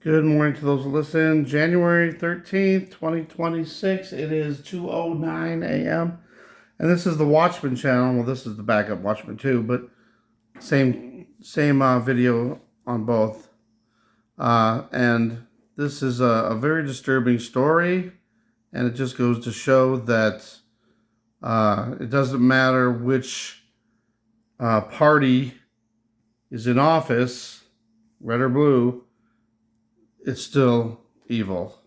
Good morning to those who listen. January 13th, 2026. It is 2:09 a.m. And this is the Watchman channel. Well, this is the backup Watchman too, but same video on both. And this is a very disturbing story, and it just goes to show that it doesn't matter which party is in office, red or blue, it's still evil.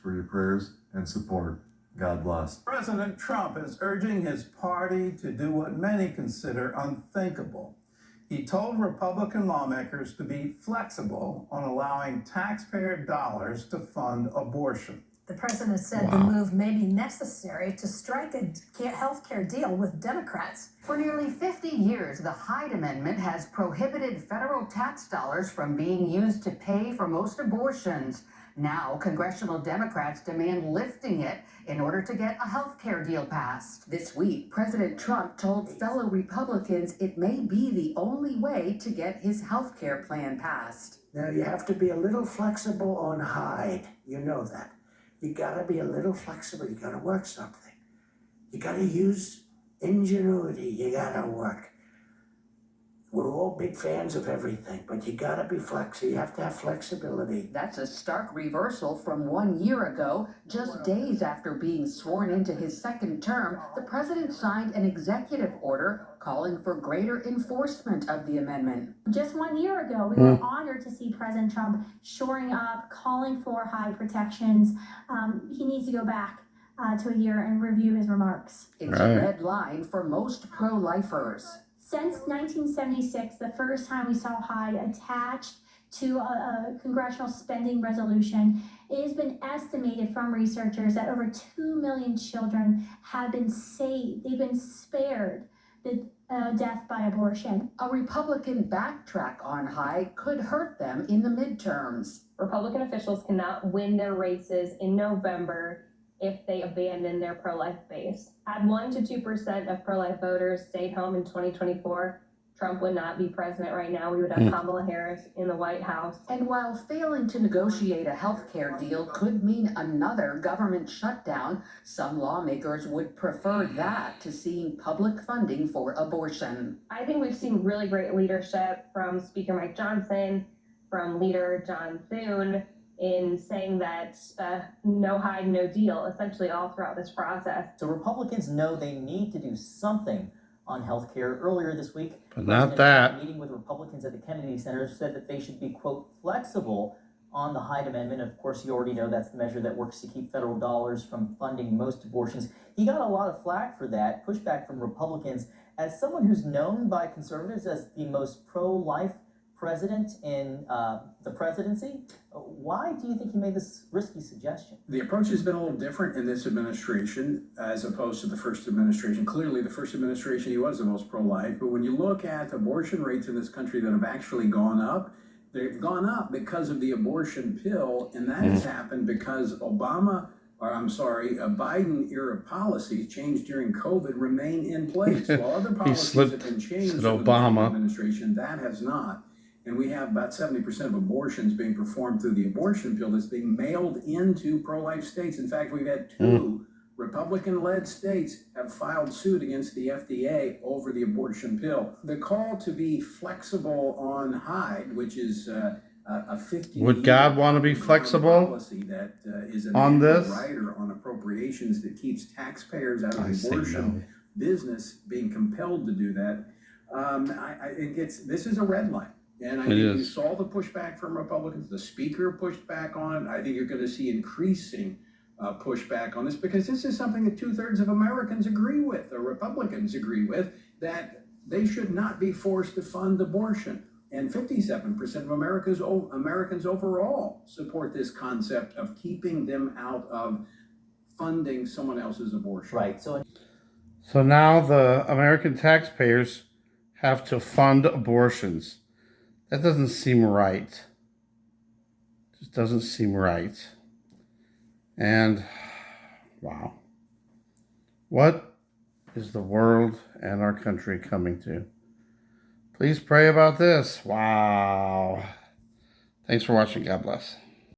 For your prayers and support. God bless. President Trump is urging his party to do what many consider unthinkable. He told Republican lawmakers to be flexible on allowing taxpayer dollars to fund abortion. The president said the move may be necessary to strike a health care deal with Democrats. For nearly 50 years, the Hyde Amendment has prohibited federal tax dollars from being used to pay for most abortions. Now, congressional Democrats demand lifting it in order to get a health care deal passed. This week, President Trump told fellow Republicans it may be the only way to get his health care plan passed. Now, you have to be a little flexible on Hyde. You know that. You gotta be a little flexible. You gotta work something. You gotta use ingenuity. You gotta work. We're all big fans of everything, but you gotta be flexible. You have to have flexibility. That's a stark reversal from 1 year ago. Just days after being sworn into his second term, the president signed an executive order calling for greater enforcement of the amendment. Just 1 year ago, we were honored to see President Trump shoring up, calling for high protections. He needs to go back to a year and review his remarks. It's a red line for most pro-lifers. Since 1976, the first time we saw Hyde attached to a congressional spending resolution, it has been estimated from researchers that over 2 million children have been saved. They've been spared the death by abortion. A Republican backtrack on Hyde could hurt them in the midterms. Republican officials cannot win their races in November if they abandon their pro-life base. Had 1 to 2% of pro-life voters stayed home in 2024, Trump would not be president right now. We would have Kamala Harris in the White House. And while failing to negotiate a health care deal could mean another government shutdown, some lawmakers would prefer that to seeing public funding for abortion. I think we've seen really great leadership from Speaker Mike Johnson, from Leader John Thune, in saying that no Hyde, no deal, essentially all throughout this process. So Republicans know they need to do something on health care. Earlier this week, But not that. meeting with Republicans at the Kennedy Center said that they should be, quote, flexible on the Hyde Amendment. Of course, you already know that's the measure that works to keep federal dollars from funding most abortions. He got a lot of flack for that, pushback from Republicans. As someone who's known by conservatives as the most pro-life president in the presidency, why do you think he made this risky suggestion? The approach has been a little different in this administration as opposed to the first administration. Clearly, the first administration, he was the most pro-life, but when you look at abortion rates in this country that have actually gone up, they've gone up because of the abortion pill, and that has happened because Biden-era policies changed during COVID remain in place. While other policies have been changed under the Trump administration, that has not. And we have about 70% of abortions being performed through the abortion pill that's being mailed into pro-life states. In fact, we've had 2 Republican-led states have filed suit against the FDA over the abortion pill. The call to be flexible on Hyde, which is a 50-year Would God want to be flexible policy that is an on this? rider on appropriations that keeps taxpayers out of the abortion business being compelled to do that. This is a red line. And I think you saw the pushback from Republicans. The speaker pushed back on it. I think you're going to see increasing pushback on this because this is something that 2/3 of Americans agree with, or Republicans agree with, that they should not be forced to fund abortion. And 57% of Americans overall support this concept of keeping them out of funding someone else's abortion. Right. So now the American taxpayers have to fund abortions. That doesn't seem right. Just doesn't seem right. And wow. What is the world and our country coming to? Please pray about this. Wow. Thanks for watching. God bless.